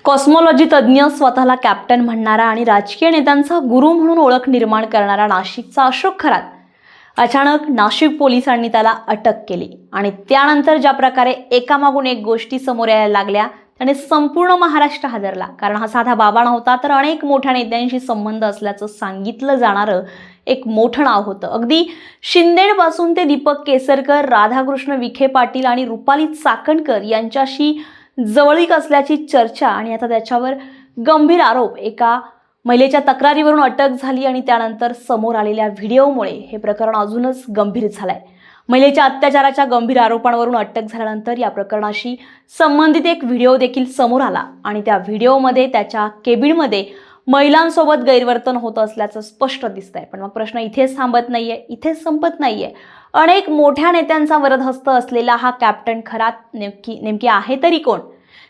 Cosmology तज्ज्ञ, स्वतःला captain म्हणणारा आणि राजकीय नेत्यांचा गुरु म्हणून ओळख निर्माण करणारा नाशिकचा अशोक खरात अचानक नाशिक पोलिसांनी त्याला अटक केली आणि त्यानंतर ज्या प्रकारे एकामागून एक गोष्टी समोर यायला लागल्या त्याने संपूर्ण महाराष्ट्र हादरला. कारण हा साधा बाबा नव्हता, तर अनेक मोठ्या नेत्यांशी संबंध असल्याचं सांगितलं जाणारं एक मोठं नाव होतं. अगदी शिंदेपासून ते दीपक केसरकर, राधाकृष्ण विखे पाटील आणि रुपाली चाकणकर यांच्याशी जवळीक असल्याची चर्चा आणि आता त्याच्यावर गंभीर आरोप. एका महिलेच्या तक्रारीवरून अटक झाली आणि त्यानंतर समोर आलेल्या व्हिडिओमुळे हे प्रकरण अजूनच गंभीर झालंय. महिलेच्या अत्याचाराच्या गंभीर आरोपांवरून अटक झाल्यानंतर या प्रकरणाशी संबंधित एक व्हिडिओ देखील समोर आला आणि त्या व्हिडिओमध्ये त्याच्या केबिनमध्ये महिलांसोबत गैरवर्तन होत असल्याचं स्पष्ट दिसतंय. पण मग प्रश्न इथेच थांबत नाहीये, इथेच संपत नाहीये. अनेक मोठ्या नेत्यांचा वरदहस्त असलेला हा कॅप्टन खरात नेमकी आहे तरी कोण?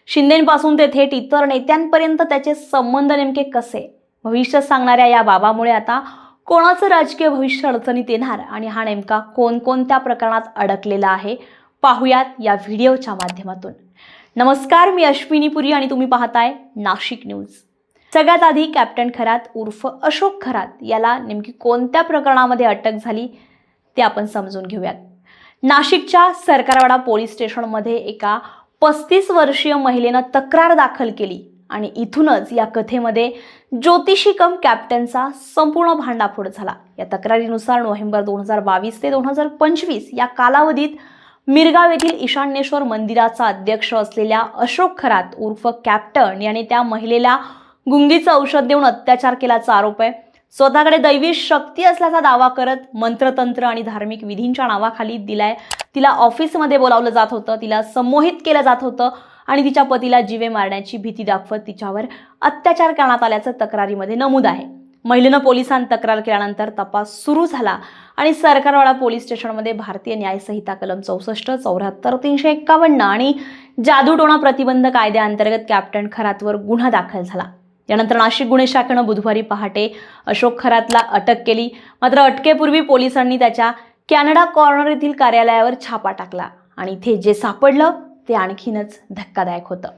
शिंदेपासून ते थेट इतर नेत्यांपर्यंत त्याचे संबंध नेमके कसे? भविष्य सांगणाऱ्या या बाबामुळे आता कोणाचं राजकीय भविष्य अडचणीत येणार आणि हा नेमका कोणकोणत्या प्रकरणात अडकलेला आहे पाहूयात या व्हिडिओच्या माध्यमातून. नमस्कार, मी अश्विनी पुरी आणि तुम्ही पाहताय नाशिक न्यूज. सगळ्यात आधी कॅप्टन खरात उर्फ अशोक खरात याला नेमकी कोणत्या प्रकरणामध्ये अटक झाली ते आपण समजून घेऊयात. नाशिकच्या सरकारवाडा पोलीस स्टेशनमध्ये एका 35 वर्षीय महिलेनं तक्रार दाखल केली आणि इथूनच या कथेमध्ये ज्योतिषी कम कॅप्टनचा संपूर्ण भांडाफोड झाला. या तक्रारीनुसार नोव्हेंबर 2022 ते 2025 या कालावधीत मिरगाव येथील ईशान्येश्वर मंदिराचा अध्यक्ष असलेल्या अशोक खरात उर्फ कॅप्टन याने त्या महिलेला गुंगीचं औषध देऊन अत्याचार केल्याचा आरोप आहे. स्वतःकडे दैवी शक्ती असल्याचा दावा करत मंत्रतंत्र आणि धार्मिक विधींच्या नावाखाली तिला ऑफिसमध्ये बोलावलं जात होतं, तिला संमोहित केलं जात होतं आणि तिच्या पतीला जीवे मारण्याची भीती दाखवत तिच्यावर अत्याचार करण्यात आल्याचं तक्रारीमध्ये नमूद आहे. महिलेनं पोलिसांत तक्रार केल्यानंतर तपास सुरू झाला आणि सरकारवाडा पोलीस स्टेशनमध्ये भारतीय न्याय संहिता कलम 64, 74, 351 आणि जादूटोणा प्रतिबंध कायद्याअंतर्गत कॅप्टन खरातवर गुन्हा दाखल झाला. यानंतर नाशिक गुन्हे शाखेनं बुधवारी पहाटे अशोक खरातला अटक केली. मात्र अटकेपूर्वी पोलिसांनी त्याच्या कॅनडा कॉर्नर येथील कार्यालयावर छापा टाकला आणि इथे जे सापडलं ते आणखीनच धक्कादायक होतं.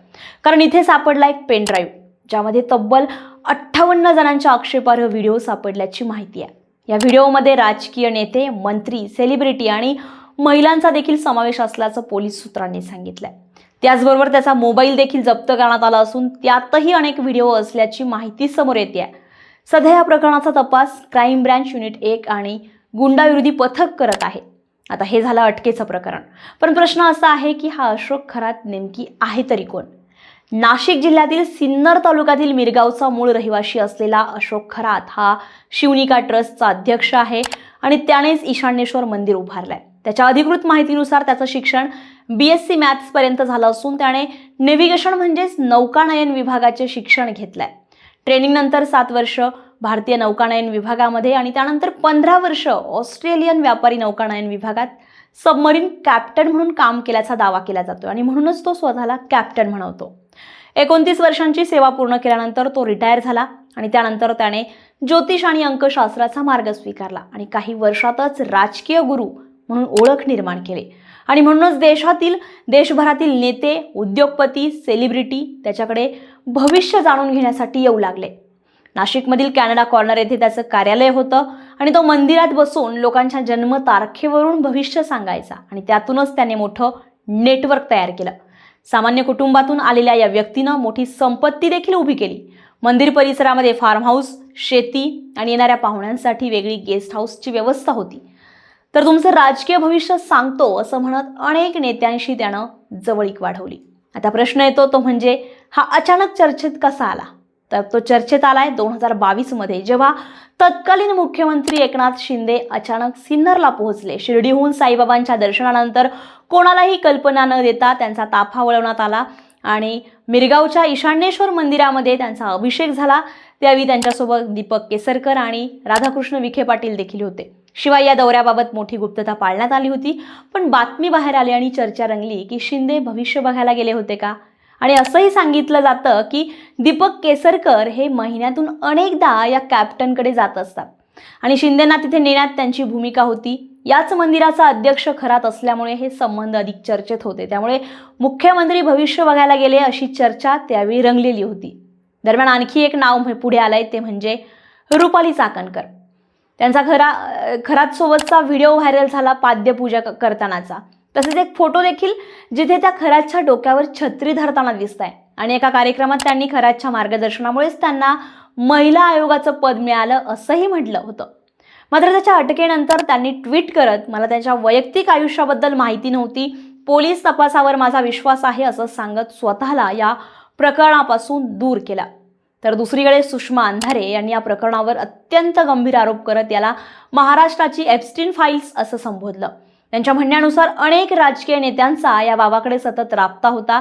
कारण इथे सापडला एक पेनड्राईव्ह ज्यामध्ये तब्बल 58 जणांच्या आक्षेपार्ह व्हिडिओ सापडल्याची माहिती आहे. या व्हिडिओमध्ये राजकीय नेते, मंत्री, सेलिब्रिटी आणि महिलांचा देखील समावेश असल्याचं पोलीस सूत्रांनी सांगितलंय. त्याचबरोबर त्याचा मोबाईल देखील जप्त करण्यात आला असून त्यातही अनेक व्हिडिओ असल्याची माहिती समोर येते आहे. सध्या या प्रकरणाचा तपास क्राईम ब्रँच युनिट 1 आणि गुंडाविरोधी पथक करत आहे. आता हे झालं अटकेचं प्रकरण. पण प्रश्न असा आहे की हा अशोक खरात नेमकी आहे तरी कोण? नाशिक जिल्ह्यातील सिन्नर तालुक्यातील मिरगावचा मूळ रहिवासी असलेला अशोक खरात हा शिवनिका ट्रस्टचा अध्यक्ष आहे आणि त्यानेच ईशान्येश्वर मंदिर उभारलंय. त्याच्या अधिकृत माहितीनुसार त्याचं शिक्षण BSc मॅथ्स पर्यंत झालं असून त्याने नेव्हिगेशन म्हणजेच नौकानयन विभागाचे शिक्षण घेतलंय. ट्रेनिंग नंतर 7 वर्ष भारतीय नौकानयन विभागामध्ये आणि त्यानंतर 15 वर्ष ऑस्ट्रेलियन व्यापारी नौकानयन विभागात सबमरीन कॅप्टन म्हणून काम केल्याचा दावा केला जातो आणि म्हणूनच तो स्वतःला कॅप्टन म्हणवतो. 29 वर्षांची सेवा पूर्ण केल्यानंतर तो रिटायर झाला आणि त्यानंतर त्याने ज्योतिष आणि अंकशास्त्राचा मार्ग स्वीकारला आणि काही वर्षातच राजकीय गुरु म्हणून ओळख निर्माण केली आणि म्हणूनच देशभरातील नेते, उद्योगपती, सेलिब्रिटी त्याच्याकडे भविष्य जाणून घेण्यासाठी येऊ लागले. नाशिकमधील कॅनडा कॉर्नर येथे त्याचं कार्यालय होतं आणि तो मंदिरात बसून लोकांच्या जन्मतारखेवरून भविष्य सांगायचा आणि त्यातूनच त्याने मोठं नेटवर्क तयार केलं. सामान्य कुटुंबातून आलेल्या या व्यक्तीनं मोठी संपत्ती देखील उभी केली. मंदिर परिसरामध्ये फार्म हाऊस, शेती आणि येणाऱ्या पाहुण्यांसाठी वेगळी गेस्ट हाऊसची व्यवस्था होती. तर तुमचं राजकीय भविष्य सांगतो असं म्हणत अनेक नेत्यांशी त्यानं जवळीक वाढवली. आता प्रश्न येतो तो म्हणजे हा अचानक चर्चेत कसा आला? तर तो चर्चेत आलाय 2022 मध्ये, जेव्हा तत्कालीन मुख्यमंत्री एकनाथ शिंदे अचानक सिन्नरला पोहोचले. शिर्डीहून साईबाबांच्या दर्शनानंतर कोणालाही कल्पना न देता त्यांचा ताफा वळवण्यात आला आणि मिरगावच्या ईशान्येश्वर मंदिरामध्ये त्यांचा अभिषेक झाला. त्यावेळी त्यांच्यासोबत दीपक केसरकर आणि राधाकृष्ण विखे पाटील देखील होते. शिवाय या दौऱ्याबाबत मोठी गुप्तता पाळण्यात आली होती. पण बातमी बाहेर आली आणि चर्चा रंगली की शिंदे भविष्य बघायला गेले होते का? आणि असंही सांगितलं जातं की दीपक केसरकर हे महिन्यातून अनेकदा या कॅप्टनकडे जात असतात आणि शिंदेंना तिथे नेण्यात त्यांची भूमिका होती. याच मंदिराचा अध्यक्ष खरात असल्यामुळे हे संबंध अधिक चर्चेत होते. त्यामुळे मुख्यमंत्री भविष्य बघायला गेले अशी चर्चा त्यावेळी रंगलेली होती. दरम्यान आणखी एक नाव पुढे आलंय, ते म्हणजे रुपाली चाकणकर. त्यांचा खरात सोबतचा व्हिडिओ व्हायरल झाला पाद्यपूजा करतानाचा. तसेच एक फोटो देखील जिथे त्या खरातच्या डोक्यावर छत्री धरताना दिसत आहे आणि एका कार्यक्रमात त्यांनी खरातच्या मार्गदर्शनामुळेच त्यांना महिला आयोगाचं पद मिळालं असंही म्हटलं होतं. मात्र त्याच्या अटकेनंतर त्यांनी ट्विट करत मला त्यांच्या वैयक्तिक आयुष्याबद्दल माहिती नव्हती, पोलीस तपासावर माझा विश्वास आहे असं सांगत स्वतःला या प्रकरणापासून दूर केला. तर दुसरीकडे सुषमा अंधारे यांनी या प्रकरणावर अत्यंत गंभीर आरोप करत याला महाराष्ट्राची एप्स्टीन फाईल्स असं संबोधलं. त्यांच्या म्हणण्यानुसार अनेक राजकीय नेत्यांचा या बाबाकडे सतत राबता होता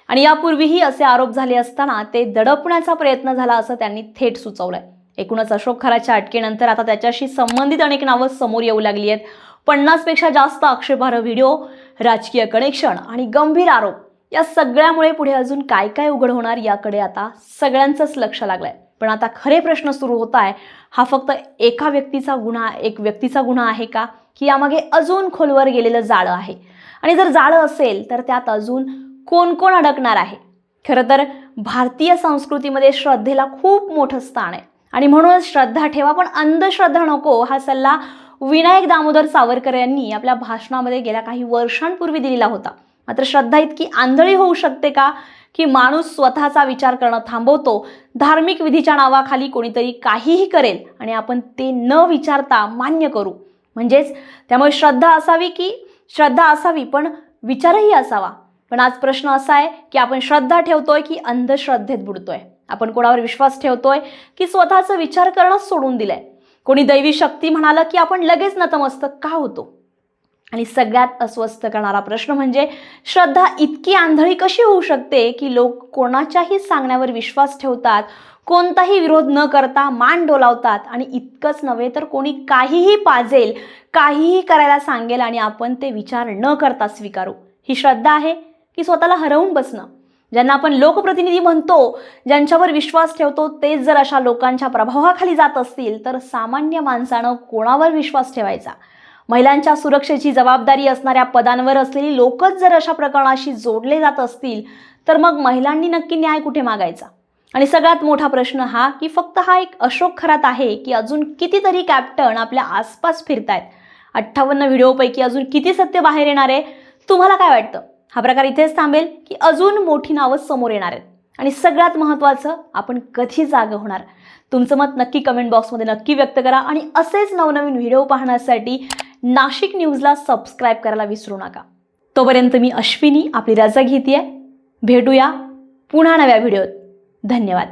आणि यापूर्वीही असे आरोप झाले असताना ते दडपण्याचा प्रयत्न झाला असं त्यांनी थेट सुचवलंय. एकूणच अशोक खरातच्या अटकेनंतर आता त्याच्याशी संबंधित अनेक नावं समोर येऊ लागली आहेत. 50 पेक्षा जास्त आक्षेपार्ह व्हिडिओ, राजकीय कनेक्शन आणि गंभीर आरोप या सगळ्यामुळे पुढे अजून काय काय उघड होणार याकडे आता सगळ्यांचंच लक्ष लागलंय. पण आता खरे प्रश्न सुरू होत आहे, हा फक्त एक व्यक्तीचा गुन्हा आहे का, की यामागे अजून खोलवर गेलेलं जाळं आहे? आणि जर जाळं असेल तर त्यात अजून कोण कोण अडकणार आहे? खरं तर भारतीय संस्कृतीमध्ये श्रद्धेला खूप मोठं स्थान आहे आणि म्हणूनच श्रद्धा ठेवा पण अंधश्रद्धा नको हा सल्ला विनायक दामोदर सावरकर यांनी आपल्या भाषणामध्ये गेल्या काही वर्षांपूर्वी दिलेला होता. मात्र श्रद्धा इतकी आंधळी होऊ शकते का, की माणूस स्वतःचा विचार करणं थांबवतो, धार्मिक विधीच्या नावाखाली कोणीतरी काहीही करेल आणि आपण ते न विचारता मान्य करू? म्हणजेच त्यामुळे श्रद्धा असावी पण विचारही असावा. पण आज प्रश्न असा आहे की आपण श्रद्धा ठेवतोय की अंधश्रद्धेत बुडतोय? आपण कोणावर विश्वास ठेवतोय की स्वतःचा विचार करणं सोडून दिलंय? कोणी दैवी शक्ती म्हणालं की आपण लगेच नतमस्तक का होतो? आणि सगळ्यात अस्वस्थ करणारा प्रश्न म्हणजे श्रद्धा इतकी आंधळी कशी होऊ शकते की लोक कोणाच्याही सांगण्यावर विश्वास ठेवतात, कोणताही विरोध न करता मान डोलावतात आणि इतकंच नव्हे तर कोणी काहीही पाजेल, काहीही करायला सांगेल आणि आपण ते विचार न करता स्वीकारू? ही श्रद्धा आहे की स्वतःला हरवून बसणं? ज्यांना आपण लोकप्रतिनिधी म्हणतो, ज्यांच्यावर विश्वास ठेवतो, तेच जर अशा लोकांच्या प्रभावाखाली जात असतील तर सामान्य माणसानं कोणावर विश्वास ठेवायचा? महिलांच्या सुरक्षेची जबाबदारी असणाऱ्या पदांवर असलेली लोकच जर अशा प्रकरणाशी जोडले जात असतील तर मग महिलांनी नक्की न्याय कुठे मागायचा? आणि सगळ्यात मोठा प्रश्न हा की फक्त हा एक अशोक खरात आहे की अजून कितीतरी कॅप्टन आपल्या आसपास फिरतायत? 58 व्हिडिओपैकी अजून किती सत्य बाहेर येणार आहे? तुम्हाला काय वाटतं? हा प्रकार इथेच थांबेल की अजून मोठी नावं समोर येणार आहेत? आणि सगळ्यात महत्त्वाचं, आपण कधी जागं होणार? तुमचं मत नक्की कमेंट बॉक्समध्ये नक्की व्यक्त करा आणि असेच नवनवीन व्हिडिओ पाहण्यासाठी नाशिक न्यूजला सबस्क्राईब करायला विसरू नका. तोपर्यंत मी अश्विनी आपली रजा घेतेय. भेटूया पुन्हा नव्या व्हिडिओत. धन्यवाद.